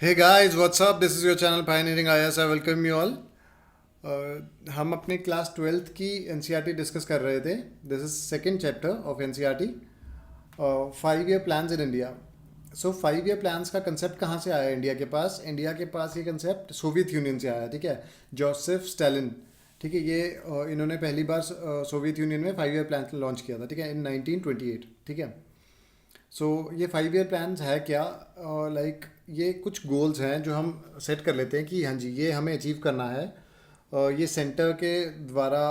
Hey guys, what's up? This is your channel Pioneering IAS. I welcome you all. हम अपने class 12th की NCERT discuss कर रहे थे. This is second chapter of NCERT, 5 year plans in India. So 5 year plans का concept कहाँ से आया इंडिया के पास? इंडिया के पास ये कंसेप्ट सोवियत यूनियन से आया. ठीक है, जोसेफ स्टालिन. ठीक है, ये इन्होंने पहली बार सोवियत यूनियन में 5 ईयर प्लान लॉन्च किया था. ठीक है, इन 1928. ठीक है. सो ये 5 ईयर प्लान्स है क्या? लाइक ये कुछ गोल्स हैं जो हम सेट कर लेते हैं कि हाँ जी ये हमें अचीव करना है. ये सेंटर के द्वारा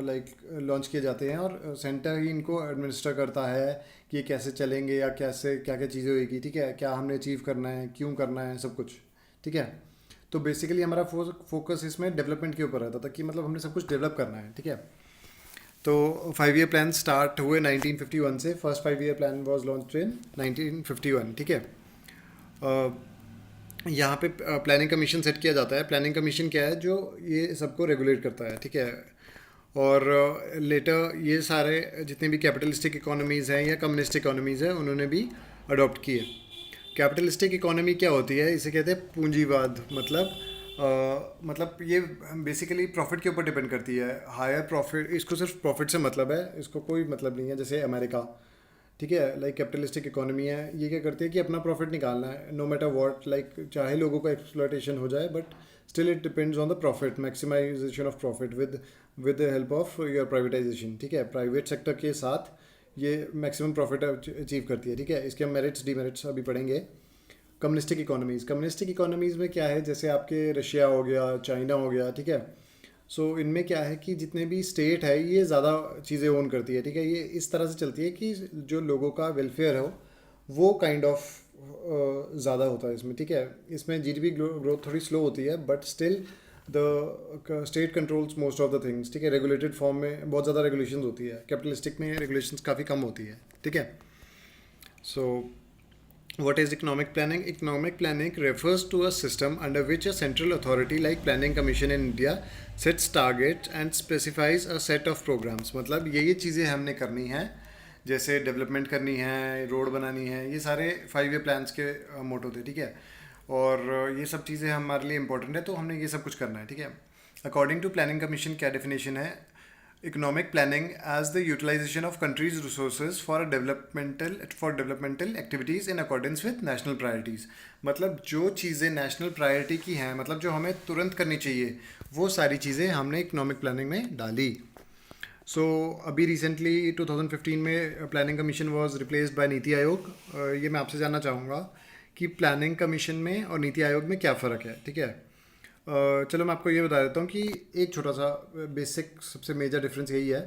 लाइक लॉन्च किए जाते हैं और सेंटर ही इनको एडमिनिस्टर करता है कि ये कैसे चलेंगे या कैसे क्या क्या चीज़ें होगी. ठीक है, क्या हमने अचीव करना है, क्यों करना है, सब कुछ. ठीक है. तो बेसिकली हमारा फोकस इसमें डेवलपमेंट के ऊपर रहता था कि मतलब हमने सब कुछ डेवलप करना है. ठीक है. तो 5 ईयर प्लान स्टार्ट हुए 1951 से. First 5 year plan was launch in 1951. ठीक है. अ, यहाँ पे प्लानिंग कमीशन सेट किया जाता है. प्लानिंग कमीशन क्या है? जो ये सबको रेगुलेट करता है. ठीक है. और लेटर ये सारे जितने भी कैपिटलिस्टिक इकोनॉमीज़ हैं या कम्युनिस्ट इकोनॉमीज़ हैं उन्होंने भी अडॉप्ट किए. कैपिटलिस्टिक इकोनॉमी क्या होती है? इसे कहते हैं पूंजीवाद. मतलब ये बेसिकली प्रॉफिट के ऊपर डिपेंड करती है. हायर प्रॉफिट, इसको सिर्फ प्रॉफिट से मतलब है, इसको कोई मतलब नहीं है. जैसे अमेरिका, ठीक है, लाइक कैपिटलिस्टिक इकोनॉमी है, ये क्या करती है कि अपना प्रॉफिट निकालना है नो मैटर व्हाट. लाइक चाहे लोगों का एक्सप्लॉयटेशन हो जाए but still it depends on the profit, maximisation of profit with the help of your privatisation. ठीक है, प्राइवेट सेक्टर के साथ ये मैक्सिमम प्रॉफिट अचीव करती है. ठीक है, इसके हम मेरिट्स डीमेरिट्स अभी पढ़ेंगे. कम्युनिस्टिक इकोनॉमीज़ में क्या है? जैसे आपके रशिया हो गया, चाइना हो गया. ठीक है. सो इनमें क्या है कि जितने भी स्टेट है ये ज़्यादा चीज़ें ओन करती है. ठीक है, ये इस तरह से चलती है कि जो लोगों का वेलफेयर हो वो काइंड ऑफ ज़्यादा होता है इसमें. ठीक है, इसमें जीडीपी ग्रोथ थोड़ी स्लो होती है but still the state controls most of the things. ठीक है, रेगुलेटेड फॉर्म में बहुत ज़्यादा रेगुलेशन होती है. कैपिटलिस्टिक में रेगुलेशन काफ़ी कम होती है. ठीक है. सो what is economic planning? Economic planning refers to a system under which a central authority like Planning Commission in India sets targets and specifies a set of programs. मतलब ये चीज़ें हमने करनी है, जैसे डेवलपमेंट करनी है, रोड बनानी है, ये सारे 5 ईयर प्लान्स के मोटो थे. ठीक है. और ये सब चीज़ें हमारे लिए इंपॉर्टेंट है तो हमने ये सब कुछ करना है. ठीक है. अकॉर्डिंग टू प्लानिंग कमीशन क्या डेफिनेशन है? Economic planning as the utilisation of country's resources for developmental activities in accordance with national priorities. मतलब जो चीज़ें नेशनल प्रायोरिटी की हैं, मतलब जो हमें तुरंत करनी चाहिए, वो सारी चीज़ें हमने इकोनॉमिक प्लानिंग में डाली. अभी रिसेंटली 2015 में planning commission was replaced by NITI Aayog. ये मैं आपसे जानना चाहूँगा कि प्लानिंग कमीशन में और नीति आयोग में क्या फ़र्क है. ठीक है. चलो मैं आपको ये बता देता हूँ कि एक छोटा सा बेसिक सबसे मेजर डिफरेंस यही है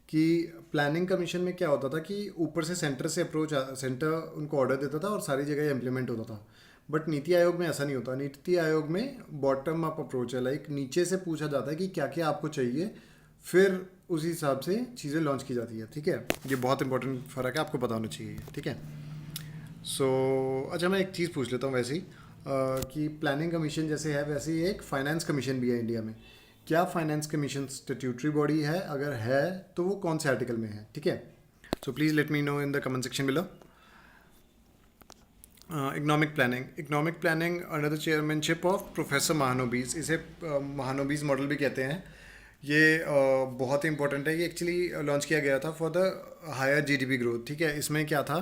कि प्लानिंग कमीशन में क्या होता था कि ऊपर से सेंटर से अप्रोच, सेंटर उनको ऑर्डर देता था और सारी जगह इम्प्लीमेंट होता था. बट नीति आयोग में ऐसा नहीं होता. नीति आयोग में बॉटम अप अप्रोच है. लाइक नीचे से पूछा जाता है कि क्या क्या आपको चाहिए, फिर उसी हिसाब से चीज़ें लॉन्च की जाती है. ठीक है, ये बहुत इंपॉर्टेंट फ़र्क है, आपको पता होना चाहिए. ठीक है. अच्छा मैं एक चीज़ पूछ लेता हूँ वैसे ही, कि प्लानिंग कमीशन जैसे है वैसे ही एक फाइनेंस कमीशन भी है इंडिया में. क्या फाइनेंस कमीशन स्टैट्यूटरी बॉडी है? अगर है तो वो कौन से आर्टिकल में है? ठीक है. So please let me know in the comment section below. Economic planning under the chairmanship of professor Mahalanobis. इसे महानोबीज मॉडल भी कहते हैं. ये बहुत ही इंपॉर्टेंट है. ये एक्चुअली लॉन्च किया गया था for the higher GDP growth. ठीक है. इसमें क्या था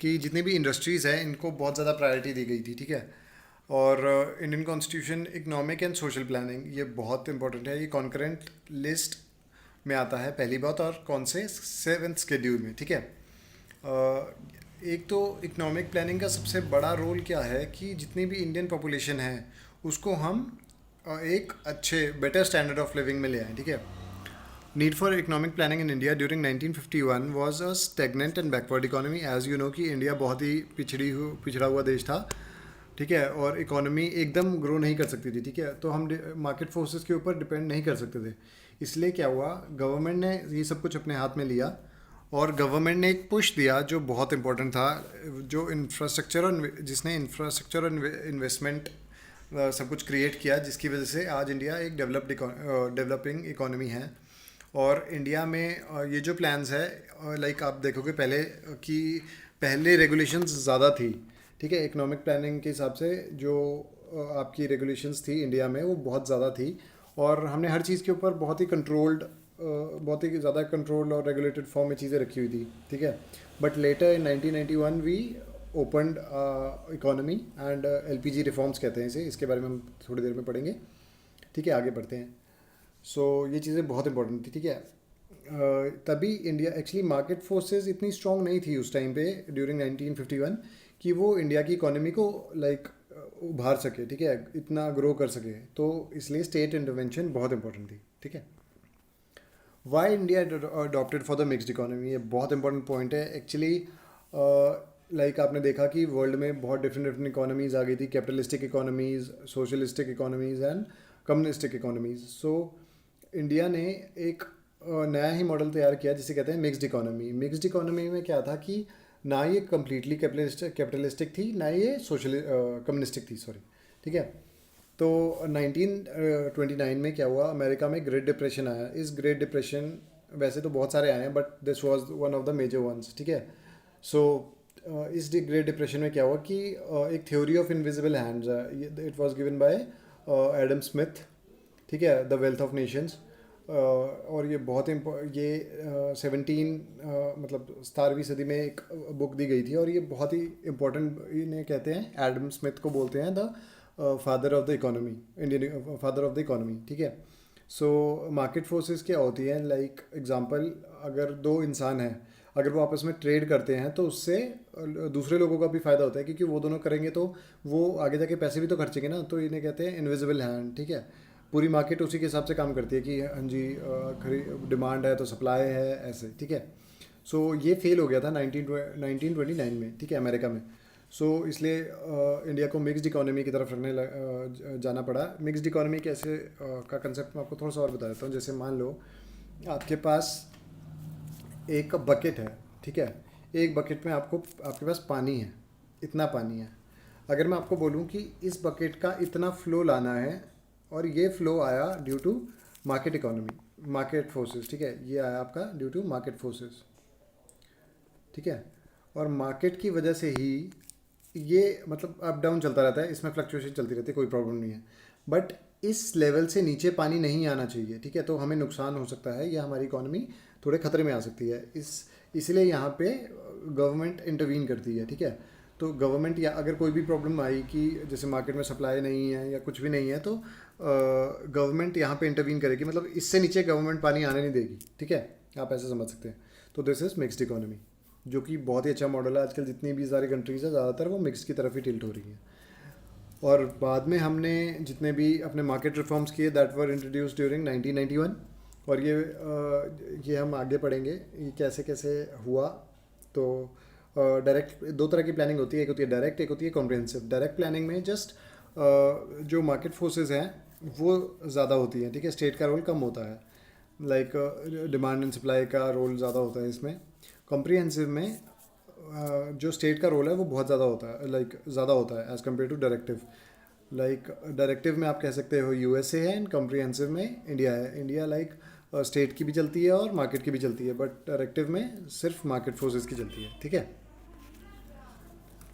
कि जितनी भी इंडस्ट्रीज़ हैं इनको बहुत ज़्यादा प्रायोरिटी दी गई थी. ठीक है. और Indian constitution economic and social planning ये बहुत इंपॉर्टेंट है. ये कॉन्करेंट लिस्ट में आता है पहली बात, और कौन से 7th शेड्यूल में. ठीक है. एक तो इकोनॉमिक प्लानिंग का सबसे बड़ा रोल क्या है कि जितनी भी इंडियन पॉपुलेशन है उसको हम एक अच्छे बेटर स्टैंडर्ड ऑफ लिविंग में ले आए. ठीक है. Need for economic planning in India during 1951 was a stagnant and backward economy. As you know कि इंडिया बहुत ही पिछड़ा हुआ देश था. ठीक है. और इकोनॉमी एकदम ग्रो नहीं कर सकती थी. ठीक है. तो हम मार्केट फोर्सेस के ऊपर डिपेंड नहीं कर सकते थे. इसलिए क्या हुआ, गवर्नमेंट ने ये सब कुछ अपने हाथ में लिया और गवर्नमेंट ने एक पुश दिया जो बहुत इंपॉर्टेंट था, जो इंफ्रास्ट्रक्चर और जिसने इंफ्रास्ट्रक्चर और इन्वेस्टमेंट सब कुछ क्रिएट किया, जिसकी वजह से आज इंडिया एक डेवलपिंग इकोनॉमी है. और इंडिया में ये जो प्लान्स है, लाइक आप देखोगे पहले कि पहले रेगुलेशंस ज़्यादा थी ठीक है। इकोनॉमिक प्लानिंग के हिसाब से जो आपकी रेगुलेशंस थी इंडिया में वो बहुत ज़्यादा थी, और हमने हर चीज़ के ऊपर बहुत ही कंट्रोल्ड, बहुत ही ज़्यादा कंट्रोल और रेगुलेटेड फॉर्म में चीज़ें रखी हुई थी, ठीक है। But later in 1991 we opened economy and LPG reforms कहते हैं इसे, इसके बारे में हम थोड़ी देर में पढ़ेंगे, ठीक है। आगे बढ़ते हैं। सो ये चीज़ें बहुत इंपॉर्टेंट थी, ठीक है। तभी इंडिया एक्चुअली मार्केट फोर्सेस इतनी स्ट्रांग नहीं थी उस टाइम पे ड्यूरिंग 1951 कि वो इंडिया की इकोनॉमी को लाइक उभार सके, ठीक है, इतना ग्रो कर सके। तो इसलिए स्टेट इंटरवेंशन बहुत इंपॉर्टेंट थी, ठीक है। Why India adopted for the mixed economy, ये बहुत इंपॉर्टेंट पॉइंट है एक्चुअली। लाइक आपने देखा कि वर्ल्ड में बहुत डिफरेंट डिफरेंट इकोनॉमीज़ आ गई थी, capitalistic economies, socialistic economies and communistic economies. So India ने एक नया ही मॉडल तैयार किया जिसे कहते हैं मिक्स्ड इकोनॉमी। मिक्स्ड इकोनॉमी में क्या था कि ना ये कम्प्लीटली कैपिटलिस्टिक थी, ना ये सोशल कम्युनिस्टिक थी, सॉरी, ठीक है। तो 1929 में क्या हुआ, अमेरिका में ग्रेट डिप्रेशन आया। इस ग्रेट डिप्रेशन, वैसे तो बहुत सारे आए हैं but this was one of the major ones, ठीक है। सो इस ग्रेट डिप्रेशन में क्या हुआ कि एक theory of invisible hands, it was given by Adam Smith, ठीक है, द वेल्थ ऑफ नेशंस। और ये बहुत ये 17वीं सदी में एक बुक दी गई थी, और ये बहुत ही इम्पोर्टेंट, इन्हें कहते हैं, एडम स्मिथ को बोलते हैं the father of the economy, Indian father of the economy, ठीक है। सो मार्केट फोर्सेस क्या होती हैं, लाइक एग्जांपल, अगर दो इंसान हैं, अगर वो आपस में ट्रेड करते हैं तो उससे दूसरे लोगों का भी फ़ायदा होता है, क्योंकि वो दोनों करेंगे तो वो आगे जाके पैसे भी तो खर्चेंगे ना। तो इन्हें कहते हैं इनविजिबल हैंड, ठीक है। पूरी मार्केट उसी के हिसाब से काम करती है कि हाँ जी, डिमांड है तो सप्लाई है, ऐसे, ठीक है। सो ये फेल हो गया था 1929 में, ठीक है, अमेरिका में। सो इसलिए इंडिया को मिक्स्ड इकोनॉमी की तरफ जाना पड़ा। मिक्स्ड इकोनॉमी कैसे का कंसेप्ट मैं आपको थोड़ा सा और बता देता हूँ। जैसे मान लो आपके पास एक बकेट है, ठीक है। एक बकेट में आपके पास पानी है, इतना पानी है। अगर मैं आपको बोलूँ कि इस बकेट का इतना फ्लो लाना है, और ये फ्लो आया due to market economy, market forces, ठीक है, ये आया आपका ड्यू टू मार्केट फोर्सेस, ठीक है। और मार्केट की वजह से ही ये मतलब अप डाउन चलता रहता है, इसमें फ्लक्चुएशन चलती रहती है, कोई प्रॉब्लम नहीं है। बट इस लेवल से नीचे पानी नहीं आना चाहिए, ठीक है, तो हमें नुकसान हो सकता है, या हमारी इकोनॉमी थोड़े खतरे में आ सकती है। इसलिए यहाँ पे गवर्नमेंट इंटरवीन करती है, ठीक है। तो गवर्नमेंट, या अगर कोई भी प्रॉब्लम आई कि जैसे मार्केट में सप्लाई नहीं है या कुछ भी नहीं है, तो गवर्नमेंट यहाँ पे इंटरवीन करेगी, मतलब इससे नीचे गवर्नमेंट पानी आने नहीं देगी, ठीक है, आप ऐसे समझ सकते हैं। तो दिस इज़ मिक्स्ड इकोनॉमी, जो कि बहुत ही अच्छा मॉडल है। आजकल जितनी भी सारी कंट्रीज़ है, ज़्यादातर वो मिक्स की तरफ ही टिल्ट हो रही हैं। और बाद में हमने जितने भी अपने मार्केट रिफॉर्म्स किए, दैट वर इंट्रोड्यूस ड्यूरिंग 1991, और ये हम आगे पढ़ेंगे ये कैसे कैसे हुआ। तो डायरेक्ट दो तरह की प्लानिंग होती है, एक होती है डायरेक्ट, एक होती है कॉम्प्रिहेंसिव। डायरेक्ट प्लानिंग में जस्ट जो मार्केट फोर्सेस हैं वो ज़्यादा होती हैं, ठीक है, स्टेट का रोल कम होता है, लाइक डिमांड एंड सप्लाई का रोल ज़्यादा होता है इसमें। कॉम्प्रिहेंसिव में जो स्टेट का रोल है वो बहुत ज़्यादा होता है, लाइक ज़्यादा होता है as compared to directive. Like directive में आप कह सकते हो यूएसए है, एंड कॉम्प्रिहेंसिव में इंडिया है। इंडिया लाइक स्टेट की भी चलती है और मार्केट की भी चलती है, बट डायरेक्टिव में सिर्फ मार्केट फोर्सेस की चलती है, ठीक है।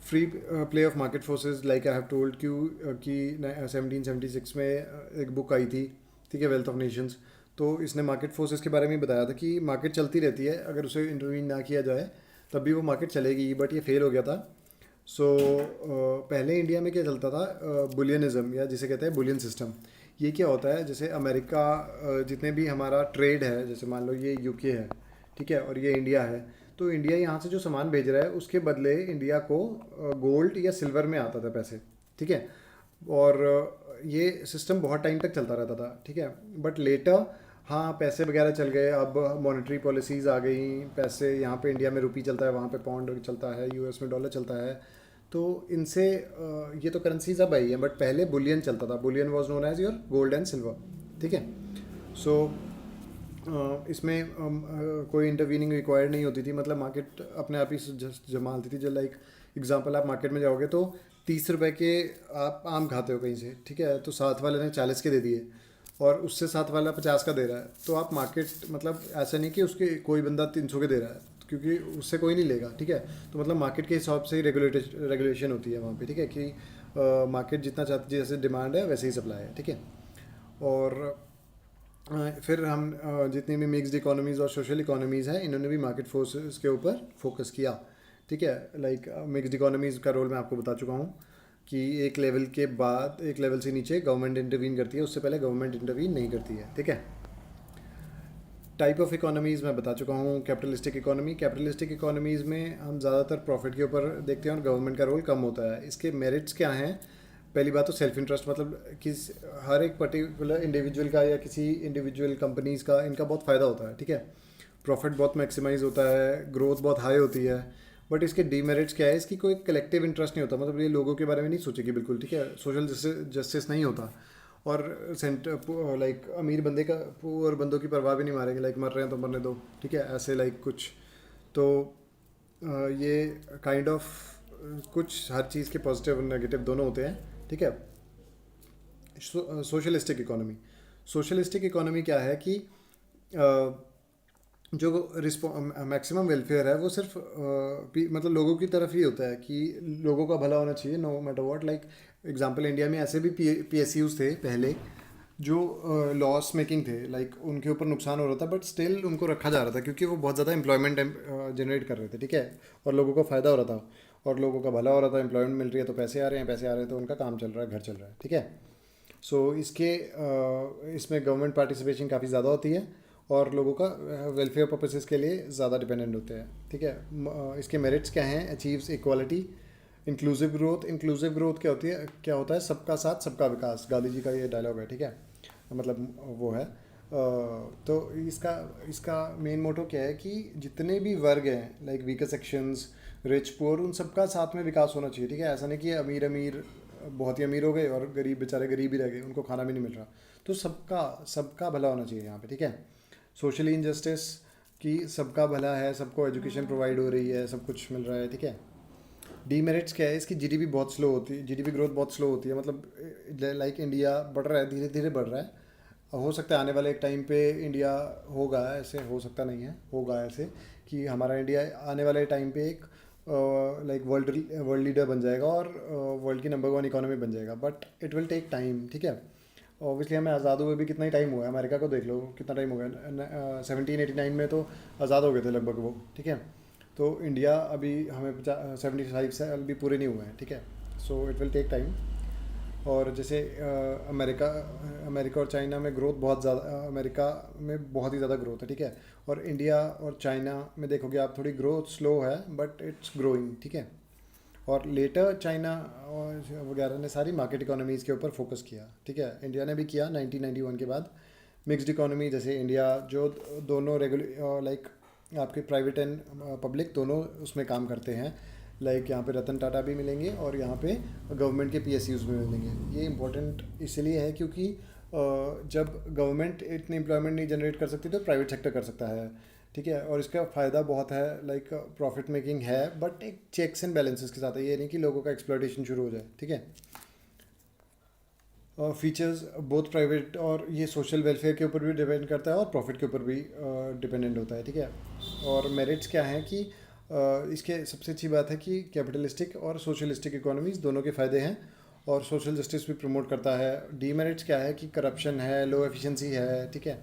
Free play of market forces, like I have told कि 1776 में एक बुक आई थी, ठीक है, वेल्थ ऑफ नेशंस। तो इसने मार्केट फोर्सेस के बारे में बताया था कि मार्केट चलती रहती है, अगर उसे इंटरवीन ना किया जाए तब भी वो मार्केट चलेगी, बट ये फेल हो गया था। सो पहले इंडिया में क्या चलता था, बुलियनिज्म, या जिसे कहते हैं बुलियन सिस्टम। ये क्या होता है, जैसे अमेरिका, जितने भी हमारा ट्रेड है, जैसे मान लो ये यूके है, ठीक है, और ये इंडिया है, तो इंडिया यहाँ से जो सामान भेज रहा है उसके बदले इंडिया को गोल्ड या सिल्वर में आता था पैसे, ठीक है। और ये सिस्टम बहुत टाइम तक चलता रहता था, ठीक है। बट लेटर हाँ पैसे वगैरह चल गए, अब मॉनेटरी पॉलिसीज़ आ गई, पैसे यहाँ पे इंडिया में रुपी चलता है, वहाँ पे पाउंड चलता है, यूएस में डॉलर चलता है। तो इनसे ये तो करेंसीज अब आई हैं, बट पहले बुलियन चलता था। Bullion was known as your gold and silver, ठीक है। सो इसमें कोई इंटरवीनिंग रिक्वायर्ड नहीं होती थी, मतलब मार्केट अपने आप ही जमाती थी। जो लाइक एग्जांपल, आप मार्केट में जाओगे तो 30 रुपए के आप आम खाते हो कहीं से, ठीक है, तो साथ वाले ने 40 के दे दिए, और उससे साथ वाला 50 का दे रहा है, तो आप मार्केट, मतलब ऐसा नहीं कि उसके कोई बंदा 300 के दे रहा है, क्योंकि उससे कोई नहीं लेगा, ठीक है। तो मतलब मार्केट के हिसाब से ही रेगुलेशन होती है वहाँ पे, ठीक है, कि मार्केट जितना चाहती है, जैसे डिमांड है वैसे ही सप्लाई है, ठीक है। और फिर हम जितनी भी मिक्स्ड इकोनॉमीज़ और सोशल इकोनॉमीज़ हैं, इन्होंने भी मार्केट फोर्सेस के ऊपर फोकस किया, ठीक है। लाइक मिक्स्ड इकोनॉमीज़ का रोल मैं आपको बता चुका हूँ कि एक लेवल के बाद, एक लेवल से नीचे गवर्नमेंट इंटरवीन करती है, उससे पहले गवर्नमेंट इंटरवीन नहीं करती है, ठीक है। टाइप ऑफ इकोनॉमीज़ मैं बता चुका हूँ। कैपिटलिस्टिक इकोनॉमी, कैपिटलिस्टिक इकोनॉमीज़ में हम ज़्यादातर प्रॉफिट के ऊपर देखते हैं और गवर्नमेंट का रोल कम होता है। इसके मेरिट्स क्या हैं? पहली बात तो सेल्फ इंटरेस्ट, मतलब किस हर एक पर्टिकुलर इंडिविजुअल का या किसी इंडिविजुअल कंपनीज़ का इनका बहुत फ़ायदा होता है, ठीक है। प्रॉफिट बहुत मैक्सिमाइज होता है, ग्रोथ बहुत हाई होती है। बट इसके डीमेरिट्स क्या है? इसकी कोई कलेक्टिव इंटरेस्ट नहीं होता, मतलब ये लोगों के बारे में नहीं सोचेगी बिल्कुल, ठीक है। सोशल जस्टिस नहीं होता। और सेंटर लाइक अमीर बंदे का पुअर बंदों की परवाह भी नहीं मारेंगे, लाइक मर रहे हैं तो मरने दो, ठीक है, ऐसे लाइक कुछ। तो ये काइंड ऑफ कुछ हर चीज़ के पॉजिटिव और नेगेटिव दोनों होते हैं, ठीक है। सोशलिस्टिक इकोनॉमी, सोशलिस्टिक इकोनॉमी क्या है कि जो मैक्सिमम वेलफेयर है वो सिर्फ मतलब लोगों की तरफ ही होता है, कि लोगों का भला होना चाहिए no matter what. Like example, India में ऐसे भी PSUs थे पहले जो लॉस मेकिंग थे, लाइक उनके ऊपर नुकसान हो रहा था, बट स्टिल उनको रखा जा रहा था क्योंकि वो बहुत ज़्यादा एम्प्लॉयमेंट जनरेट कर रहे थे, ठीक है। और लोगों को फ़ायदा हो रहा था और लोगों का भला हो रहा था, एम्प्लॉयमेंट मिल रही है तो पैसे आ रहे हैं, पैसे आ रहे हैं तो उनका काम चल रहा है, घर चल रहा है, ठीक है। सो इसमें गवर्नमेंट पार्टिसिपेशन काफ़ी ज़्यादा होती है और लोगों का वेलफेयर पर्पसेस के लिए ज़्यादा डिपेंडेंट होते हैं, ठीक है। इसके मेरिट्स क्या हैं? Achieves equality, inclusive growth. Inclusive growth क्या होती है, क्या होता है? सबका साथ सबका विकास, गांधी जी का ये डायलॉग है, ठीक है। मतलब वो है तो इसका इसका मेन मोटो क्या है कि जितने भी वर्ग हैं, like weaker sections, rich poor, उन सबका साथ में विकास होना चाहिए, ठीक है। ऐसा नहीं कि अमीर अमीर बहुत ही अमीर हो गए और गरीब बेचारे गरीब ही रह गए, उनको खाना भी नहीं मिल रहा। तो सबका सबका भला होना चाहिए यहाँ पे, ठीक है। सोशली इंजस्टिस, कि सबका भला है, सबको एजुकेशन प्रोवाइड हो रही है, सब कुछ मिल रहा है, ठीक है। डीमेरिट्स क्या है? इसकी जीडीपी बहुत स्लो होती है, जीडीपी ग्रोथ बहुत स्लो होती है, मतलब लाइक इंडिया बढ़ रहा है, धीरे धीरे बढ़ रहा है। हो सकता है आने वाले एक टाइम पे इंडिया होगा ऐसे, हो सकता नहीं है, होगा ऐसे कि हमारा इंडिया आने वाले टाइम पे एक लाइक वर्ल्ड लीडर बन जाएगा और वर्ल्ड की नंबर 1 इकोनॉमी बन जाएगा, but it will take time, ठीक है। ऑब्वियसली हमें आज़ाद हुए भी कितना ही टाइम हुआ है, अमेरिका को देख लो कितना टाइम हो गया, 1789 में तो आज़ाद हो गए थे लगभग वो, ठीक है। तो इंडिया अभी हमें 75 साल भी पूरे नहीं हुए हैं, ठीक है। So it will take time. और जैसे अमेरिका अमेरिका और चाइना में ग्रोथ बहुत ज़्यादा, अमेरिका में बहुत ही ज़्यादा ग्रोथ है, ठीक है। और इंडिया और चाइना में देखोगे आप थोड़ी ग्रोथ स्लो है, बट इट्स ग्रोइंग, ठीक है। और लेटर चाइना और वगैरह ने सारी मार्केट इकोनॉमीज़ के ऊपर फोकस किया, ठीक है। इंडिया ने भी किया 1991 के बाद। मिक्स्ड इकोनॉमी, जैसे इंडिया जो दोनों लाइक आपके प्राइवेट एंड पब्लिक दोनों उसमें काम करते हैं, लाइक यहाँ पे रतन टाटा भी मिलेंगे और यहाँ पे गवर्नमेंट के PSUs भी मिलेंगे। ये इंपॉर्टेंट इसलिए है क्योंकि जब गवर्नमेंट इतनी एम्प्लॉयमेंट नहीं जनरेट कर सकती तो प्राइवेट सेक्टर कर सकता है, ठीक है। और इसका फ़ायदा बहुत है, लाइक प्रॉफिट मेकिंग है, बट एक चेक्स एंड बैलेंसेस के साथ है, ये नहीं कि लोगों का एक्सप्लॉयटेशन शुरू हो जाए, ठीक है। फीचर्स बोथ प्राइवेट और ये सोशल वेलफेयर के ऊपर भी डिपेंड करता है और प्रॉफिट के ऊपर भी डिपेंडेंट होता है, ठीक है। और मेरिट्स क्या हैं कि इसके सबसे अच्छी बात है कि कैपिटलिस्टिक और सोशलिस्टिक इकोनॉमीज़ दोनों के फ़ायदे हैं और सोशल जस्टिस भी प्रमोट करता है। डीमेरिट्स क्या है कि करप्शन है, लो एफिशिएंसी है, ठीक है।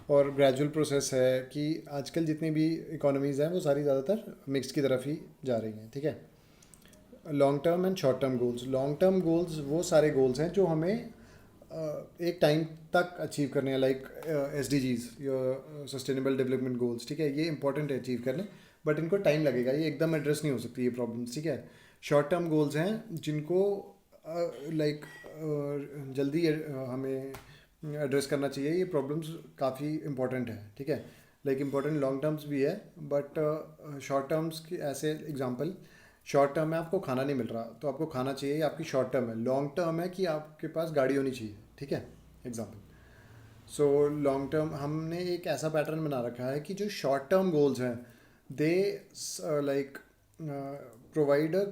और ग्रेजुअल प्रोसेस है कि आजकल जितनी भी इकोनॉमीज़ हैं वो सारी ज़्यादातर मिक्स की तरफ ही जा रही हैं, ठीक है। Long term and short term goals, long term goals वो सारे गोल्स हैं जो हमें एक टाइम तक अचीव करने हैं, like SDGs, sustainable development goals, ठीक है। ये इंपॉर्टेंट है अचीव करने, बट इनको टाइम लगेगा, ये एकदम एड्रेस नहीं हो सकती ये प्रॉब्लम्स, ठीक है। शॉर्ट टर्म गोल्स हैं जिनको लाइक जल्दी हमें एड्रेस करना चाहिए, ये प्रॉब्लम्स काफ़ी इंपॉर्टेंट है, ठीक है। लाइक इंपॉर्टेंट लॉन्ग टर्म्स भी है, बट शॉर्ट टर्म्स की ऐसे एग्जांपल, शॉर्ट टर्म में आपको खाना नहीं मिल रहा तो आपको खाना चाहिए, ये आपकी शॉर्ट टर्म है। लॉन्ग टर्म है कि आपके पास गाड़ी होनी चाहिए, ठीक है, एग्जांपल। सो लॉन्ग टर्म हमने एक ऐसा पैटर्न बना रखा है कि जो शॉर्ट टर्म गोल्स हैं they like provide a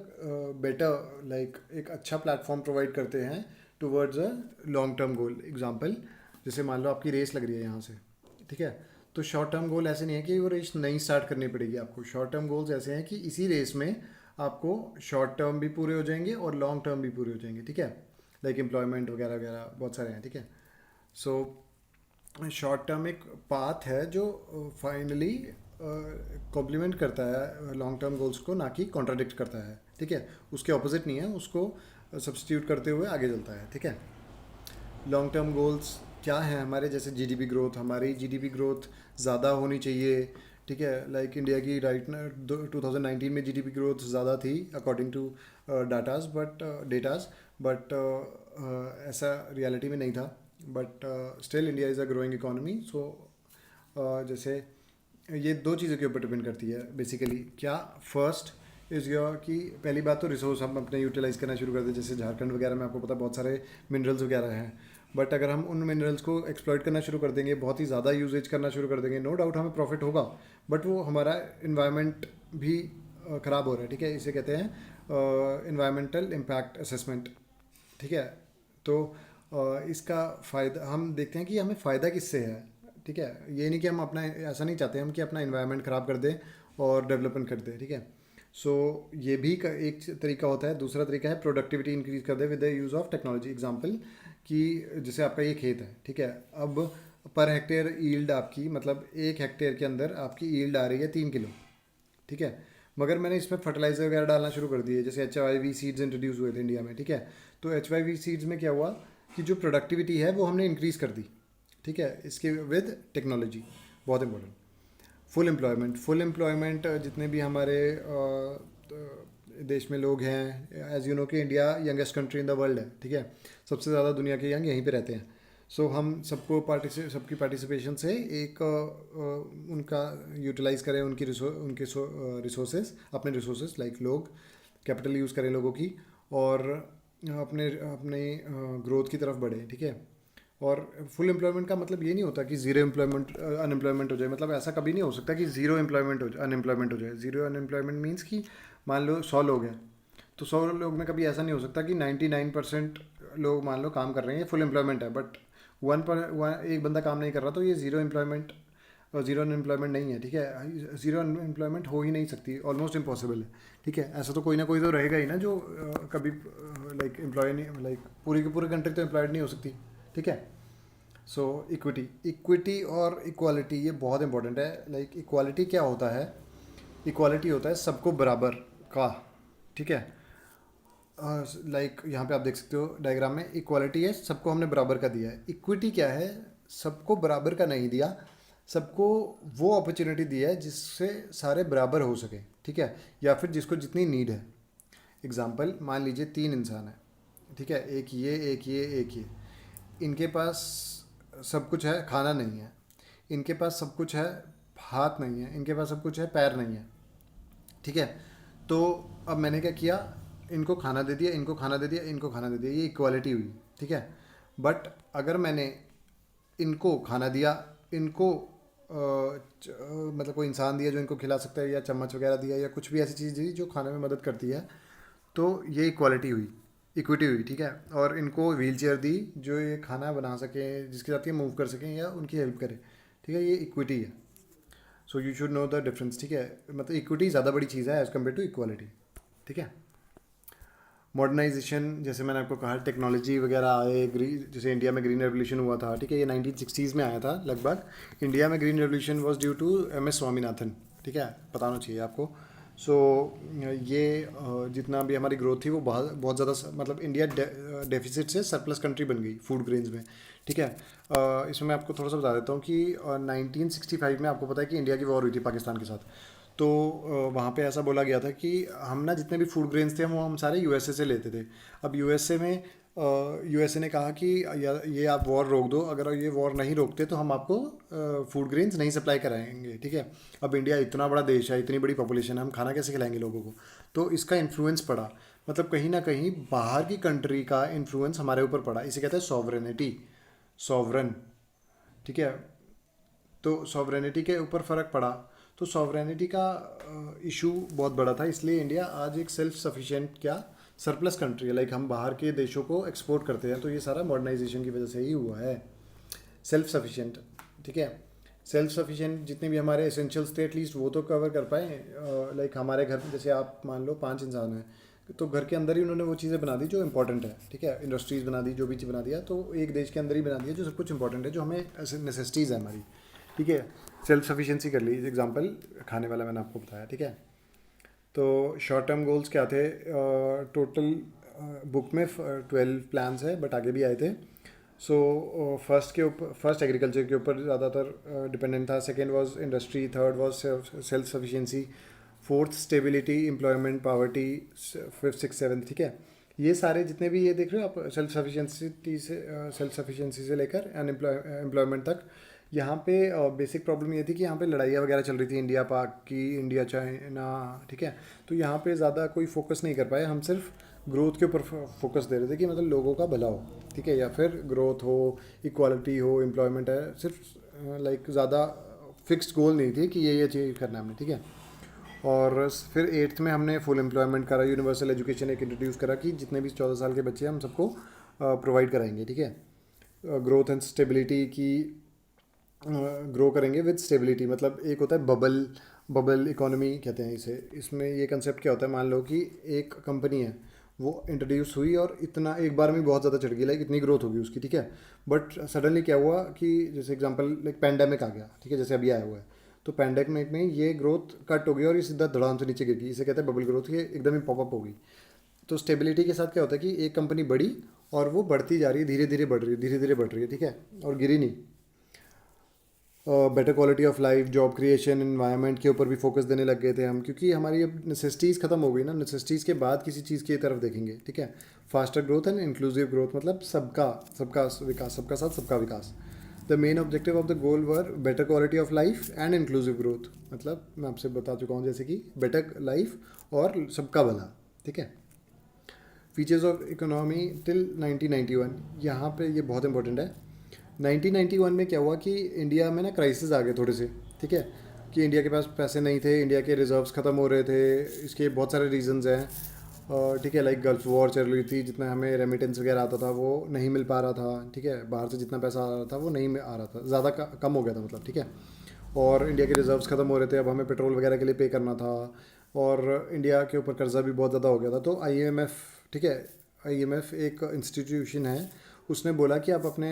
better, like एक अच्छा प्लेटफॉर्म प्रोवाइड करते हैं towards a long term goal. Example, जैसे मान लो आपकी रेस लग रही है यहाँ से, ठीक है। तो शॉर्ट टर्म गोल ऐसे नहीं है कि वो रेस नई स्टार्ट करनी पड़ेगी आपको। शॉर्ट टर्म गोल्स ऐसे हैं कि इसी रेस में आपको शॉर्ट टर्म भी पूरे हो जाएंगे और लॉन्ग टर्म भी पूरे हो जाएंगे, ठीक है। लाइक एम्प्लॉयमेंट वगैरह वगैरह बहुत सारे हैं, ठीक है। सो शॉर्ट टर्म एक पाथ है जो फाइनली कॉम्प्लीमेंट करता है लॉन्ग टर्म गोल्स को, ना कि कॉन्ट्राडिक्ट करता है, ठीक है। उसके ऑपोजिट नहीं है, उसको सब्स्टिट्यूट करते हुए आगे चलता है, ठीक है। लॉन्ग टर्म गोल्स क्या हैं हमारे, जैसे जीडीपी ग्रोथ, हमारी जीडीपी ग्रोथ ज़्यादा होनी चाहिए, ठीक है। लाइक इंडिया की राइट 2019 में जीडीपी ग्रोथ ज़्यादा थी अकॉर्डिंग टू डेटाज, बट ऐसा रियलिटी में नहीं था। But still India is a growing economy. So जैसे ये दो चीज़ों के ऊपर डिपेंड करती है बेसिकली। क्या फर्स्ट इज़ योर कि पहली बात तो रिसोर्स हम अपने यूटिलाइज़ करना शुरू कर दें। जैसे झारखंड वगैरह में आपको पता बहुत सारे मिनरल्स वगैरह हैं, बट अगर हम उन मिनरल्स को एक्सप्लॉइट करना शुरू कर देंगे, बहुत ही ज़्यादा यूजेज करना शुरू कर देंगे, नो डाउट हमें प्रॉफिट होगा, बट वो हमारा इन्वायरमेंट भी ख़राब हो रहा है, ठीक है। इसे कहते हैं इन्वायरमेंटल इम्पैक्ट असेसमेंट, ठीक है। तो इसका फ़ायदा हम देखते हैं कि हमें फ़ायदा किससे है, ठीक है। ये नहीं कि हम अपना, ऐसा नहीं चाहते हम कि अपना इन्वायरमेंट ख़राब कर दें और डेवलपमेंट कर दें, ठीक है। सो ये भी एक तरीका होता है। दूसरा तरीका है प्रोडक्टिविटी इंक्रीज कर दे with the use of technology. Example कि जैसे आपका ये खेत है, ठीक है। अब पर हेक्टेयर ईल्ड आपकी, मतलब 1 हेक्टेयर के अंदर आपकी ईल्ड आ रही है 3 किलो, ठीक है। मगर मैंने इसमें फर्टिलाइज़र वगैरह डालना शुरू कर दिए, जैसे HYV सीड्स इंट्रोड्यूस हुए थे इंडिया में, ठीक है। तो HYV सीड्स में क्या हुआ कि जो प्रोडक्टिविटी है वो हमने इंक्रीज़ कर दी, ठीक है, इसके विद टेक्नोलॉजी। बहुत इंपॉर्टेंट। फुल एम्प्लॉयमेंट जितने भी हमारे देश में लोग हैं, एज यू नो कि India youngest country in the world है, ठीक है। सबसे ज़्यादा दुनिया के यंग यहीं पे रहते हैं। सो हम सबकी पार्टिसिपेशन से एक उनका यूटिलाइज़ करें, उनकी रिसोर्सेज, अपने रिसोर्सेज लाइक लोग, कैपिटल यूज़ करें लोगों की, और अपने अपने ग्रोथ की तरफ बढ़े, ठीक है। और फुल एम्प्लॉयमेंट का मतलब ये नहीं होता कि ज़ीरो एम्प्लॉयमेंट अनएम्प्लॉयमेंट हो जाए, मतलब ऐसा कभी नहीं हो सकता कि ज़ीरो एम्प्लॉयमेंट हो जाए, अनएम्प्लॉयमेंट हो जाए। ज़ीरो अनएम्प्लॉयमेंट मीन्स कि मान लो 100 लोग हैं, तो 100 लोग में कभी ऐसा नहीं हो सकता कि 99% लोग मान लो काम कर रहे हैं, फुल एम्प्लॉयमेंट है, बट एक बंदा काम नहीं कर रहा, तो ये ज़ीरो एम्प्लॉयमेंट और ज़ीरो अनएम्प्लॉयमेंट नहीं है, ठीक है। ज़ीरो अनएम्प्लॉयमेंट हो ही नहीं सकती, ऑलमोस्ट इम्पॉसिबल है, ठीक है। ऐसा तो कोई ना कोई तो रहेगा ही ना जो कभी लाइक एम्प्लॉय नहीं, लाइक पूरी की पूरी कंट्री तो एम्प्लॉयड नहीं हो सकती, ठीक है। सो इक्विटी और इक्वालिटी ये बहुत इंपॉर्टेंट है। लाइक इक्वालिटी क्या होता है, इक्वालिटी होता है सबको बराबर का, ठीक है। लाइक यहाँ पे आप देख सकते हो डायग्राम में, इक्वालिटी है सबको हमने बराबर का दिया है। इक्विटी क्या है, सबको बराबर का नहीं दिया, सबको वो अपॉर्चुनिटी दी है जिससे सारे बराबर हो सके, ठीक है, या फिर जिसको जितनी नीड है। एग्जाम्पल मान लीजिए 3 इंसान है, ठीक है, एक ये एक ये एक ये, इनके पास सब कुछ है, खाना नहीं है, इनके पास सब कुछ है, हाथ नहीं है, इनके पास सब कुछ है, पैर नहीं है, ठीक है। तो अब मैंने क्या किया, इनको खाना दे दिया, इनको खाना दे दिया, इनको खाना दे दिया, ये इक्वालिटी हुई, ठीक है। बट अगर मैंने इनको खाना दिया, इनको मतलब कोई इंसान दिया जो इनको खिला सकता है, या चम्मच वगैरह दिया, या कुछ भी ऐसी चीज़ दी जो खाने में मदद करती है, तो ये इक्वालिटी हुई, इक्विटी हुई, ठीक है। और इनको व्हील चेयर दी जो ये खाना बना सकें, जिसके साथ ये मूव कर सकें या उनकी हेल्प करें, ठीक है, ये इक्विटी है। So you should know the difference, ठीक है। मतलब इक्विटी ज़्यादा बड़ी चीज़ है एज़ कम्पेयर टू इक्वालिटी, ठीक है। मॉडर्नाइजेशन, जैसे मैंने आपको कहा टेक्नोलॉजी वगैरह आए, जैसे इंडिया में ग्रीन रेवोल्यूशन हुआ था, ठीक है, ये 1960s में आया था लगभग। इंडिया में green revolution was due to MS Swaminathan, ठीक है, पता होना चाहिए आपको। सो ये जितना भी हमारी ग्रोथ थी वो बहुत बहुत ज़्यादा, मतलब इंडिया डेफिसिट से सरप्लस कंट्री बन गई फूड ग्रेन्स में, ठीक है। इसमें मैं आपको थोड़ा सा बता देता हूँ कि 1965 में आपको पता है कि इंडिया की वॉर हुई थी पाकिस्तान के साथ। तो वहाँ पे ऐसा बोला गया था कि हम ना जितने भी फूड ग्रेन्स थे वो हम सारे USA से लेते थे। अब USA में USA ने कहा कि ये आप वॉर रोक दो, अगर ये वॉर नहीं रोकते तो हम आपको फूड ग्रेन्स नहीं सप्लाई कराएंगे, ठीक है। अब इंडिया इतना बड़ा देश है, इतनी बड़ी पॉपुलेशन है, हम खाना कैसे खिलाएंगे लोगों को। तो इसका इन्फ्लुएंस पड़ा, मतलब कहीं ना कहीं बाहर की कंट्री का इन्फ्लुएंस हमारे ऊपर पड़ा। इसे कहते हैं सॉवरेनिटी, सॉवरन, ठीक है। तो सॉवरेनिटी के ऊपर फ़र्क पड़ा, तो सॉवरेनिटी का इशू बहुत बड़ा था, इसलिए इंडिया आज एक सेल्फ सफिशिएंट क्या सरप्लस कंट्री है। लाइक हम बाहर के देशों को एक्सपोर्ट करते हैं, तो ये सारा मॉडर्नाइजेशन की वजह से ही हुआ है, सेल्फ सफिशिएंट, ठीक है। सेल्फ सफिशिएंट जितने भी हमारे एसेंशियल्स थे एटलीस्ट वो तो कवर कर पाए। लाइक हमारे घर में जैसे आप मान लो 5 इंसान हैं, तो घर के अंदर ही उन्होंने वो चीज़ें बना दी जो इंपॉर्टेंट है, ठीक है, इंडस्ट्रीज़ बना दी, जो भी चीज़ बना दिया, तो एक देश के अंदर ही बना दिया जो सब कुछ इंपॉर्टेंट है, जो हमें ऐसे नेसेसिटीज़ है हमारी, ठीक है। सेल्फ सफिशिएंसी कर ली, एग्जांपल खाने वाला मैंने आपको बताया, ठीक है। तो शॉर्ट टर्म गोल्स क्या थे, टोटल बुक में 12 प्लान्स है, बट आगे भी आए थे। सो फर्स्ट एग्रीकल्चर के ऊपर ज़्यादातर डिपेंडेंट था, second was industry, third was self sufficiency, fourth stability, employment, poverty, fifth, six, seventh, ठीक है। ये सारे जितने भी ये देख रहे हो आप, सेल्फ सफिशिएंसी से लेकर एम्प्लॉयमेंट तक, यहाँ पे बेसिक प्रॉब्लम ये थी कि यहाँ पे लड़ाइयाँ वगैरह चल रही थी इंडिया पाक की, इंडिया चाइना, ठीक है। तो यहाँ पे ज़्यादा कोई फोकस नहीं कर पाए, हम सिर्फ ग्रोथ के ऊपर फोकस दे रहे थे कि मतलब लोगों का भला हो, ठीक है, या फिर ग्रोथ हो, इक्वालिटी हो, एम्प्लॉयमेंट है, सिर्फ लाइक ज़्यादा फिक्स्ड गोल नहीं थी कि ये अचीव करना है हमने, ठीक है। और फिर 8th में हमने फुल एम्प्लॉयमेंट करा, यूनिवर्सल एजुकेशन एक इंट्रोड्यूस करा कि जितने भी 14 साल के बच्चे हैं हम सबको प्रोवाइड कराएंगे, ठीक है। ग्रोथ एंड स्टेबिलिटी की ग्रो करेंगे विद स्टेबिलिटी, मतलब एक होता है बबल इकोनॉमी कहते हैं इसे। इसमें ये कंसेप्ट क्या होता है, मान लो कि एक कंपनी है, वो इंट्रोड्यूस हुई और इतना एक बार में बहुत ज़्यादा चढ़ गई, लाइक इतनी ग्रोथ होगी उसकी, ठीक है। बट सडनली क्या हुआ कि जैसे एग्जांपल लाइक पैंडेमिक आ गया, ठीक है, जैसे अभी आया हुआ है, तो पैंडेमिक में ये ग्रोथ कट हो गई और ये सीधा धड़ाम से नीचे गिर गई, इसे कहते हैं बबल ग्रोथ, ये एकदम ही पॉपअप हो गई। तो स्टेबिलिटी के साथ क्या होता है कि एक कंपनी बढ़ी और वो बढ़ती जा रही है, धीरे धीरे बढ़ रही है, धीरे धीरे बढ़ रही है, ठीक है, और गिरी नहीं। Better quality of life, job creation, environment के ऊपर भी फोकस देने लग गए थे हम, क्योंकि हमारी अब नेसेसिटीज़ खत्म हो गई ना, नेसेसिटीज़ के बाद किसी चीज़ की तरफ देखेंगे, ठीक है। Faster growth and inclusive growth, मतलब सबका सबका विकास, सबका साथ सबका विकास। The main objective of the goal were better quality of life and inclusive growth, मतलब मैं आपसे बता चुका हूँ जैसे कि बेटर लाइफ और सबका भला, ठीक है। फीचर्स ऑफ इकोनॉमी टिल 1991, यहाँ पे ये बहुत इंपॉर्टेंट है। 1991 में क्या हुआ कि इंडिया में ना क्राइसिस आ गए थोड़े से, ठीक है, कि इंडिया के पास पैसे नहीं थे, इंडिया के रिजर्व्स ख़त्म हो रहे थे, इसके बहुत सारे रीजंस हैं, ठीक है, लाइक गल्फ वॉर चल रही थी, जितना हमें रेमिटेंस वगैरह आता था वो नहीं मिल पा रहा था, ठीक है, बाहर से जितना पैसा आ रहा था वो नहीं आ रहा था, ज़्यादा कम हो गया था मतलब, ठीक है। और इंडिया के रिजर्व्स ख़त्म हो रहे थे, अब हमें पेट्रोल वगैरह के लिए पे करना था, और इंडिया के ऊपर कर्जा भी बहुत ज़्यादा हो गया था। तो IMF, ठीक है, IMF एक इंस्टीट्यूशन है, उसने बोला कि आप अपने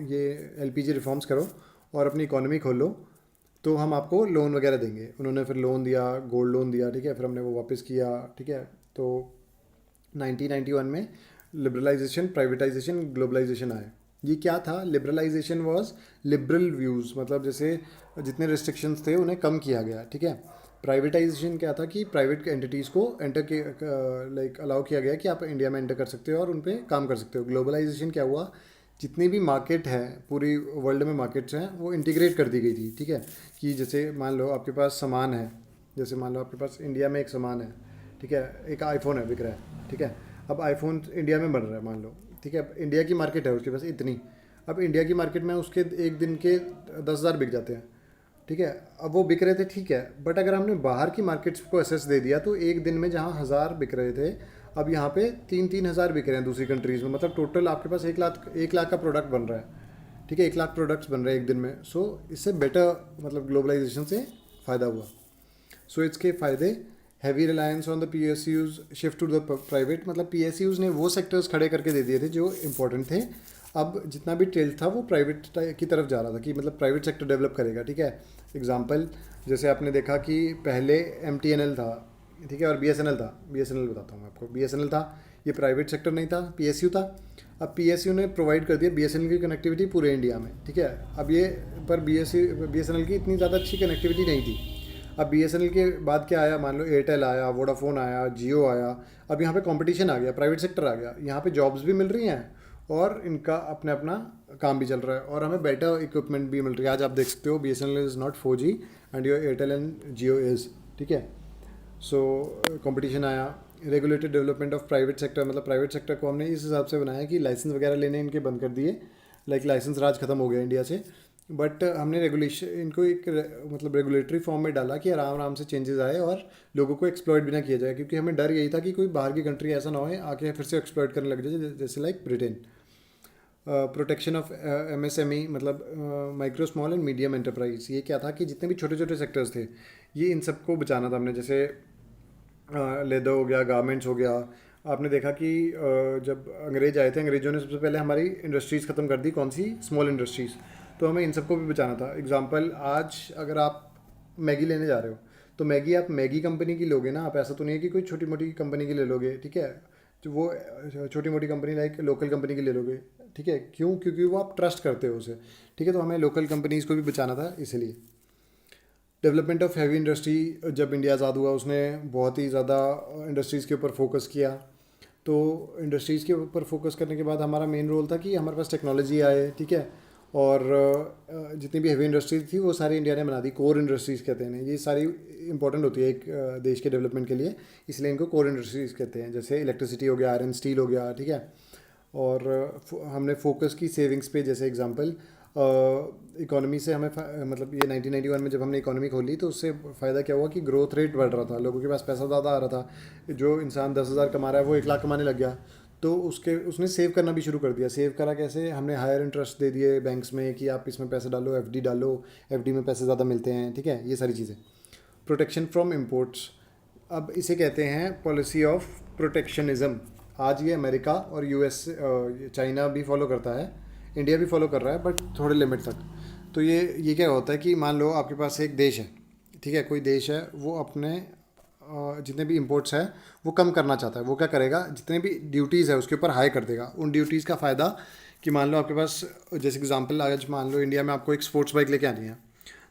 ये LPG रिफॉर्म्स करो और अपनी इकोनॉमी खोलो, तो हम आपको लोन वगैरह देंगे। उन्होंने फिर लोन दिया, गोल्ड लोन दिया, ठीक है, फिर हमने वो वापस किया, ठीक है। तो 1991 में लिबरलाइजेशन, प्राइवेटाइजेशन, ग्लोबलाइजेशन आए। ये क्या था, लिबरलाइजेशन वाज लिबरल व्यूज़, मतलब जैसे जितने रिस्ट्रिक्शंस थे उन्हें कम किया गया, ठीक है। प्राइवेटाइजेशन क्या था कि प्राइवेट एंटिटीज़ को एंटर के लाइक अलाउ किया गया कि आप इंडिया में एंटर कर सकते हो और उन पर काम कर सकते हो। ग्लोबलाइजेशन क्या हुआ, जितनी भी मार्केट है पूरी वर्ल्ड में मार्केट्स हैं वो इंटीग्रेट कर दी गई थी, ठीक है। कि जैसे मान लो आपके पास सामान है, जैसे मान लो आपके पास इंडिया में एक सामान है, ठीक है, एक आईफोन है बिक रहा है, ठीक है। अब आईफोन इंडिया में बन रहा है मान लो, ठीक है, अब इंडिया की मार्केट है उसके पास इतनी, अब इंडिया की मार्केट में उसके एक दिन के 10,000 बिक जाते हैं, ठीक है। अब वो बिक रहे थे, ठीक है, बट अगर हमने बाहर की मार्केट्स को एसेस दे दिया तो एक दिन में जहाँ 1,000 बिक रहे थे, अब यहाँ पे 3-3 हज़ार बिक रहे हैं दूसरी कंट्रीज़ में, मतलब टोटल आपके पास 1 लाख का प्रोडक्ट बन रहा है, ठीक है, 1 लाख प्रोडक्ट्स बन रहे हैं एक दिन में। सो इससे बेटर मतलब ग्लोबलाइजेशन से फ़ायदा हुआ। सो इसके फ़ायदे, heavy reliance on the PSUs, shift to the private, मतलब PSUs ने वो सेक्टर्स खड़े करके दे दिए थे जो इंपॉर्टेंट थे। अब जितना भी टिल्ट था वो प्राइवेट की तरफ जा रहा था कि मतलब प्राइवेट सेक्टर डेवलप करेगा, ठीक है। एग्जांपल जैसे आपने देखा कि पहले MTNL था, ठीक है, और BSNL था। BSNL बताता हूँ मैं आपको, BSNL था, ये प्राइवेट सेक्टर नहीं था, PSU था। अब PSU ने प्रोवाइड कर दिया BSNL की कनेक्टिविटी पूरे इंडिया में, ठीक है। अब ये पर BSNL की इतनी ज़्यादा अच्छी कनेक्टिविटी नहीं थी। अब BSNL के बाद क्या आया, मान लो एयरटेल आया, वोडाफोन आया, जियो आया, अब यहाँ पे कंपटीशन आ गया, प्राइवेट सेक्टर आ गया, यहाँ पे जॉब्स भी मिल रही हैं और इनका अपने अपना काम भी चल रहा है और हमें बेटर इक्विपमेंट भी मिल रही है। आज आप देख सकते हो BSNL is not 4G and your Airtel and Jio is, ठीक है। सो कंपटीशन आया, regulated development of private sector, मतलब प्राइवेट सेक्टर को हमने इस हिसाब से बनाया कि लाइसेंस वगैरह लेने इनके बंद कर दिए, लाइक लाइसेंस राज खत्म हो गया इंडिया से, बट हमने रेगुलेशन इनको एक मतलब रेगुलेटरी फॉर्म में डाला कि आराम आराम से चेंजेस आए और लोगों को एक्सप्लॉइट भी ना किया जाए, क्योंकि हमें डर यही था कि कोई बाहर की कंट्री ऐसा ना हो आके फिर से एक्सप्लॉइट करने लग जाए, जैसे like Britain. Protection of MSME मतलब micro small and medium enterprise. ये क्या था कि जितने भी छोटे छोटे सेक्टर्स थे ये इन सबको बचाना था हमने, जैसे लेदर हो गया, गारमेंट्स हो गया। आपने देखा कि जब अंग्रेज आए थे, अंग्रेजों ने सबसे पहले हमारी इंडस्ट्रीज़ ख़त्म कर दी, कौन सी, स्मॉल इंडस्ट्रीज़। तो हमें इन सबको भी बचाना था। एग्जांपल, आज अगर आप मैगी लेने जा रहे हो तो मैगी आप मैगी कंपनी की लोगे ना, आप ऐसा तो नहीं है कि कोई छोटी मोटी कंपनी की ले लोगे, ठीक है। तो वो छोटी मोटी कंपनी लाइक लोकल कंपनी की ले लोगे, ठीक है। क्यों? क्योंकि वो आप ट्रस्ट करते हो उसे, ठीक है। तो हमें लोकल कंपनीज़ को भी बचाना था इसलिए। डेवलपमेंट ऑफ हैवी इंडस्ट्री, जब इंडिया आज़ाद हुआ उसने बहुत ही ज़्यादा इंडस्ट्रीज़ के ऊपर फोकस किया। तो इंडस्ट्रीज़ के ऊपर फोकस करने के बाद हमारा मेन रोल था कि हमारे पास टेक्नोलॉजी आए, ठीक है। और जितनी भी हैवी इंडस्ट्रीज थी वो सारी इंडिया ने बना दी। कोर इंडस्ट्रीज़ कहते हैं, ये सारी इंपॉर्टेंट होती है एक देश के डेवलपमेंट के लिए, इसलिए इनको कोर इंडस्ट्रीज़ कहते हैं। जैसे इलेक्ट्रिसिटी हो गया, आयरन स्टील हो गया, ठीक है। और हमने फोकस की सेविंग्स पे, जैसे एग्जांपल इकोनॉमी से हमें मतलब ये 1991 में जब हमने इकोनॉमी खोली तो उससे फ़ायदा क्या हुआ कि ग्रोथ रेट बढ़ रहा था, लोगों के पास पैसा ज़्यादा आ रहा था। जो इंसान 10,000 कमा रहा है वो 1 लाख कमाने लग गया। तो उसने सेव करना भी शुरू कर दिया। सेव करा कैसे? हमने हायर इंटरेस्ट दे दिए बैंक्स में कि आप इसमें पैसे डालो, FD डालो, FD में पैसे ज़्यादा मिलते हैं, ठीक है। ये सारी चीज़ें। प्रोटेक्शन फ्रॉम इम्पोर्ट्स, अब इसे कहते हैं पॉलिसी ऑफ प्रोटेक्शनिज्म। आज ये अमेरिका और US, चाइना भी फॉलो करता है, इंडिया भी फॉलो कर रहा है, बट थोड़े लिमिट तक। तो ये क्या होता है कि मान लो आपके पास एक देश है, ठीक है, कोई देश है, वो अपने जितने भी इंपोर्ट्स है वो कम करना चाहता है। वो क्या करेगा? जितने भी ड्यूटीज़ है उसके ऊपर हाई कर देगा। उन ड्यूटीज़ का फ़ायदा कि मान लो आपके पास, जैसे एग्जांपल, आज मान लो इंडिया में आपको एक स्पोर्ट्स बाइक लेके आनी है,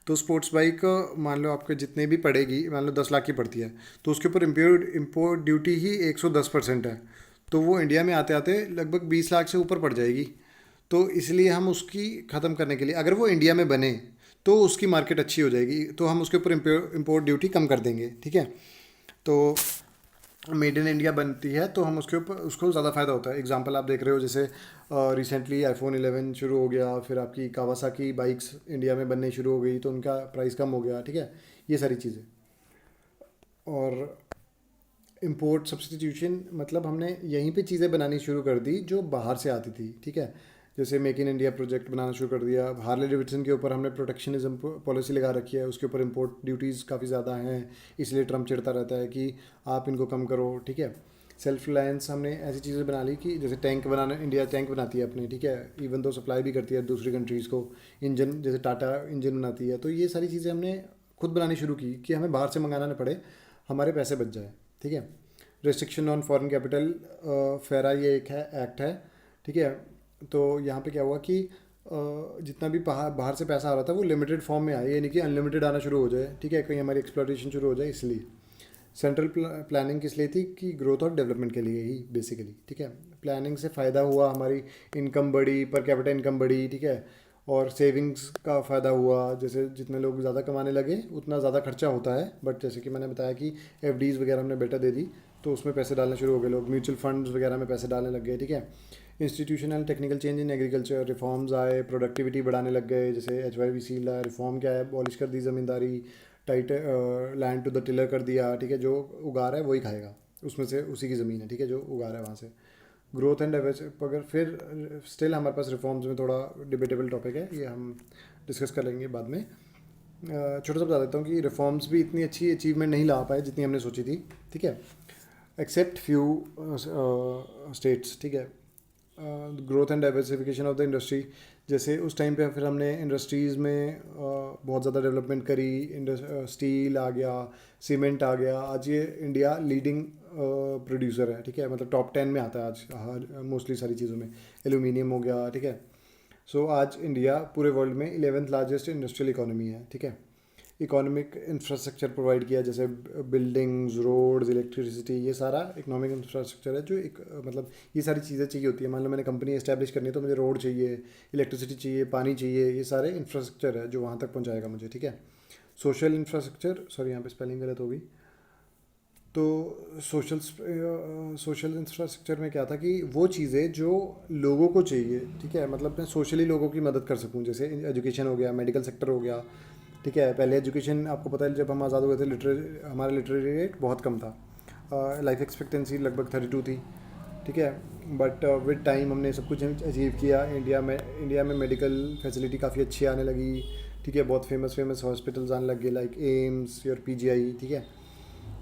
तो स्पोर्ट्स बाइक मान लो आपके जितने भी पड़ेगी, मान लो 10 लाख की पड़ती है, तो उसके ऊपर इम्पोर्ट ड्यूटी ही 110% है। तो वो इंडिया में आते आते लगभग 20 लाख से ऊपर पड़ जाएगी। तो इसलिए हम उसकी ख़त्म करने के लिए, अगर वो इंडिया में बने तो उसकी मार्केट अच्छी हो जाएगी, तो हम उसके ऊपर इम्पोर्ट ड्यूटी कम कर देंगे, ठीक है। तो मेड इन इंडिया बनती है तो हम उसके ऊपर, उसको ज़्यादा फ़ायदा होता है। एग्जांपल आप देख रहे हो, जैसे रिसेंटली iPhone 11 शुरू हो गया, फिर आपकी कावासाकी बाइक्स इंडिया में बनने शुरू हो गई तो उनका प्राइस कम हो गया, ठीक है। ये सारी चीज़ें। और इम्पोर्ट सब्सटीट्यूशन मतलब हमने यहीं पे चीज़ें बनानी शुरू कर दी जो बाहर से आती थी, ठीक है। जैसे मेक इन इंडिया प्रोजेक्ट बनाना शुरू कर दिया। हार्ले डेविडसन के ऊपर हमने प्रोटेक्शनिज्म पॉलिसी लगा रखी है, उसके ऊपर इंपोर्ट ड्यूटीज़ काफ़ी ज़्यादा हैं, इसलिए ट्रम्प चिढ़ता रहता है कि आप इनको कम करो, ठीक है। सेल्फ रिलायंस, हमने ऐसी चीज़ें बना ली कि जैसे टैंक बनाना, इंडिया टैंक बनाती है अपने, ठीक है, इवन तो सप्लाई भी करती है दूसरी कंट्रीज़ को। इंजन, जैसे टाटा इंजन बनाती है। तो ये सारी चीज़ें हमने खुद बनानी शुरू की कि हमें बाहर से मंगाना ना पड़े, हमारे पैसे बच जाए, ठीक है। रिस्ट्रिक्शन ऑन फॉरेन कैपिटल, फेरा ये एक है, एक्ट है, ठीक है। तो यहाँ पे क्या हुआ कि जितना भी बाहर बाहर से पैसा आ रहा था वो लिमिटेड फॉर्म में आया, ये नहीं कि अनलिमिटेड आना शुरू हो जाए, ठीक है, कहीं हमारी एक्सप्लॉयटेशन शुरू हो जाए। इसलिए सेंट्रल प्लानिंग किस लिए थी? कि ग्रोथ और डेवलपमेंट के लिए ही बेसिकली, ठीक है। प्लानिंग से फ़ायदा हुआ, हमारी इनकम बढ़ी, पर कैपिटा इनकम बढ़ी, ठीक है। और सेविंग्स का फ़ायदा हुआ, जैसे जितने लोग ज़्यादा कमाने लगे उतना ज़्यादा खर्चा होता है, बट जैसे कि मैंने बताया कि FDs वगैरह हमने बेटर दे दी तो उसमें पैसे डालने शुरू हो गए लोग, म्यूचुअल फंड्स वगैरह में पैसे डालने लग गए, ठीक है। Institutional technical change in agriculture, reforms आए, प्रोडक्टिविटी बढ़ाने लग गए, जैसे HYVC लाया। रिफॉर्म क्या है? अबॉलिश कर दी ज़मींदारी, tight land to the tiller कर दिया, ठीक है। जो उगा रहा है वही खाएगा, उसमें से उसी की ज़मीन है, ठीक है, जो उगा रहा है वहाँ से। ग्रोथ एंड डाइवर्सिटी, अगर फिर स्टिल हमारे पास रिफॉर्म्स में थोड़ा डिबेटेबल टॉपिक है, ये हम डिस्कस कर लेंगे बाद में। छोटा सा बता देता हूँ कि रिफॉर्म्स भी इतनी अच्छी अचीवमेंट नहीं ला पाए जितनी हमने सोची थी, ठीक है, एक्सेप्ट फ्यू स्टेट्स, ठीक है। Growth and diversification of the industry, जैसे उस टाइम पे फिर हमने इंडस्ट्रीज़ में बहुत ज़्यादा डेवलपमेंट करी। स्टील आ गया, सीमेंट आ गया, आज ये इंडिया लीडिंग प्रोड्यूसर है, ठीक है, मतलब टॉप 10 में आता है आज हर मोस्टली सारी चीज़ों में। एल्यूमिनियम हो गया, ठीक है। सो आज इंडिया पूरे वर्ल्ड में 11th लार्जेस्ट इंडस्ट्रियल इकोनॉमी है, ठीक है। इकोनॉमिक इंफ्रास्ट्रक्चर प्रोवाइड किया, जैसे बिल्डिंग्स, रोड्स, इलेक्ट्रिसिटी, ये सारा इकोनॉमिक इंफ्रास्ट्रक्चर है जो एक मतलब ये सारी चीज़ें चाहिए होती है। मान लो मैंने कंपनी एस्टैब्लिश करनी है तो मुझे रोड चाहिए, इलेक्ट्रिसिटी चाहिए, पानी चाहिए, ये सारे इंफ्रास्ट्रक्चर है जो वहाँ तक पहुँचाएगा मुझे, ठीक है। सोशल इंफ्रास्ट्रक्चर, सॉरी यहाँ पे स्पेलिंग गलत होगी। तो सोशल इंफ्रास्ट्रक्चर में क्या था कि वो चीज़ें जो लोगों को चाहिए, ठीक है, मतलब मैं सोशली लोगों की मदद कर सकूँ, जैसे एजुकेशन हो गया, मेडिकल सेक्टर हो गया, ठीक है। पहले एजुकेशन, आपको पता है जब हम आज़ाद हुए थे हमारा लिटरेरी रेट बहुत कम था, लाइफ एक्सपेक्टेंसी लगभग 32 थी। ठीक है। बट विद टाइम हमने सब कुछ अचीव किया। इंडिया में मेडिकल फैसिलिटी काफ़ी अच्छी आने लगी, ठीक है। बहुत फेमस हॉस्पिटल्स आने लग गए लाइक एम्स और पीजीआई, ठीक है।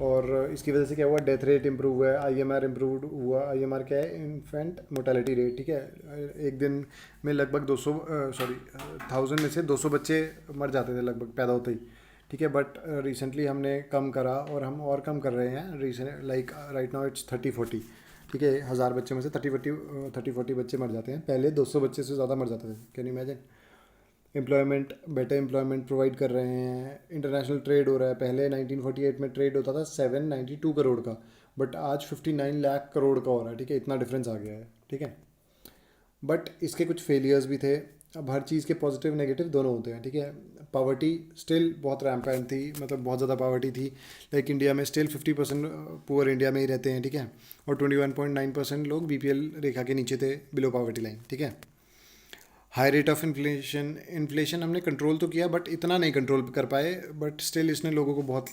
और इसकी वजह से क्या हुआ, डेथ रेट इंप्रूव हुआ है, आईएमआर इम्प्रूव हुआ। आईएमआर क्या है, इन्फेंट मोर्टेलिटी रेट, ठीक है। एक दिन में लगभग 200 1000 में से 200 बच्चे मर जाते थे लगभग पैदा होते ही, ठीक है। बट रिसेंटली हमने कम करा और हम और कम कर रहे हैं recent, like right now it's 30-40, ठीक है। 1000 बच्चे में से 30-40 बच्चे मर जाते हैं, पहले 200 बच्चे से ज़्यादा मर जाते थे। Can you imagine. Employment, better employment provide कर रहे हैं। इंटरनेशनल ट्रेड हो रहा है। पहले 1948 में ट्रेड होता था 792 करोड़ का, बट आज 59 लाख करोड़ का हो रहा है, ठीक है। इतना डिफरेंस आ गया है, ठीक है। बट इसके कुछ फेलियर्स भी थे। अब हर चीज़ के पॉजिटिव नेगेटिव दोनों होते हैं, ठीक है। पावर्टी स्टिल बहुत रैम्पेंट थी, मतलब बहुत ज़्यादा पावर्टी थी। लाइक इंडिया में स्टिल 50% पुअर इंडिया में ही रहते हैं, ठीक है। और 21.9% लोग बीपीएल रेखा के नीचे थे, बिलो पावर्टी लाइन, ठीक है। हाई रेट ऑफ इन्फ्लेशन हमने कंट्रोल तो किया, बट इतना नहीं कंट्रोल कर पाए। बट स्टिल इसने लोगों को बहुत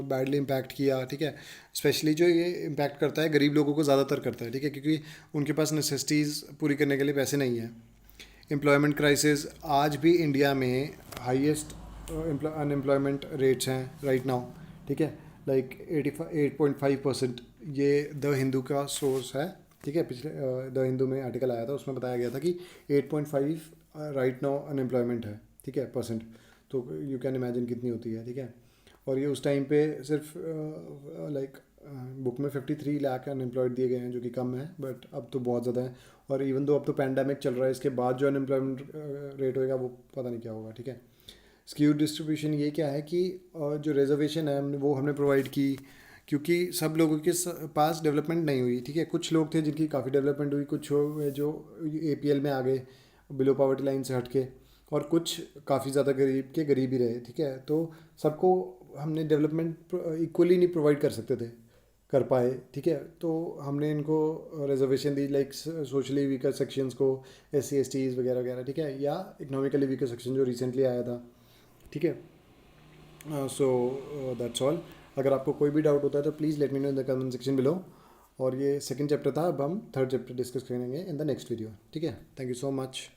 बैडली इम्पैक्ट किया, ठीक है। स्पेशली जो ये इम्पैक्ट करता है गरीब लोगों को ज़्यादातर करता है, ठीक है, क्योंकि उनके पास नेसेसिटीज़ पूरी करने के लिए पैसे नहीं हैं। एम्प्लॉयमेंट क्राइसिस, आज भी इंडिया में हाईएस्ट अनएम्प्लॉयमेंट रेट्स हैं राइट नाउ, ठीक है। लाइक 8.5%। ये द हिंदू का सोर्स है, ठीक है। पिछले द हिंदू में आर्टिकल आया था, उसमें बताया गया था कि 8.5 राइट नाउ अनएम्प्लॉयमेंट है, ठीक है, परसेंट। तो यू कैन इमेजिन कितनी होती है, ठीक है। और ये उस टाइम पे सिर्फ लाइक बुक में 53 लाख अनएम्प्लॉयड दिए गए हैं, जो कि कम है, बट अब तो बहुत ज़्यादा है। और इवन दो अब तो पैंडेमिक चल रहा है, इसके बाद जो अनएम्प्लॉयमेंट रेट होएगा वो पता नहीं क्या होगा, ठीक है। स्क्यूड डिस्ट्रीब्यूशन ये क्या है कि जो रिजर्वेशन है वो हमने प्रोवाइड की, क्योंकि सब लोगों के पास डेवलपमेंट नहीं हुई, ठीक है। कुछ लोग थे जिनकी काफ़ी डेवलपमेंट हुई, कुछ जो एपीएल में आ गए बिलो पॉवर्टी लाइन से हट के, और कुछ काफ़ी ज़्यादा गरीब के गरीब ही रहे, ठीक है। तो सबको हमने डेवलपमेंट इक्वली नहीं प्रोवाइड कर सकते थे, कर पाए, ठीक है। तो हमने इनको रिजर्वेशन दी, लाइक सोशली वीकर सेक्शंस को, SC STs वगैरह वगैरह, ठीक है, या इकोनॉमिकली वीकर सेक्शन जो रिसेंटली आया था, ठीक है। So that's all. अगर आपको कोई भी डाउट होता है तो please let me know in the comment section below. और ये सेकंड चैप्टर था, अब हम थर्ड चैप्टर डिस्कस करेंगे इन द नेक्स्ट वीडियो, ठीक है। Thank you so much.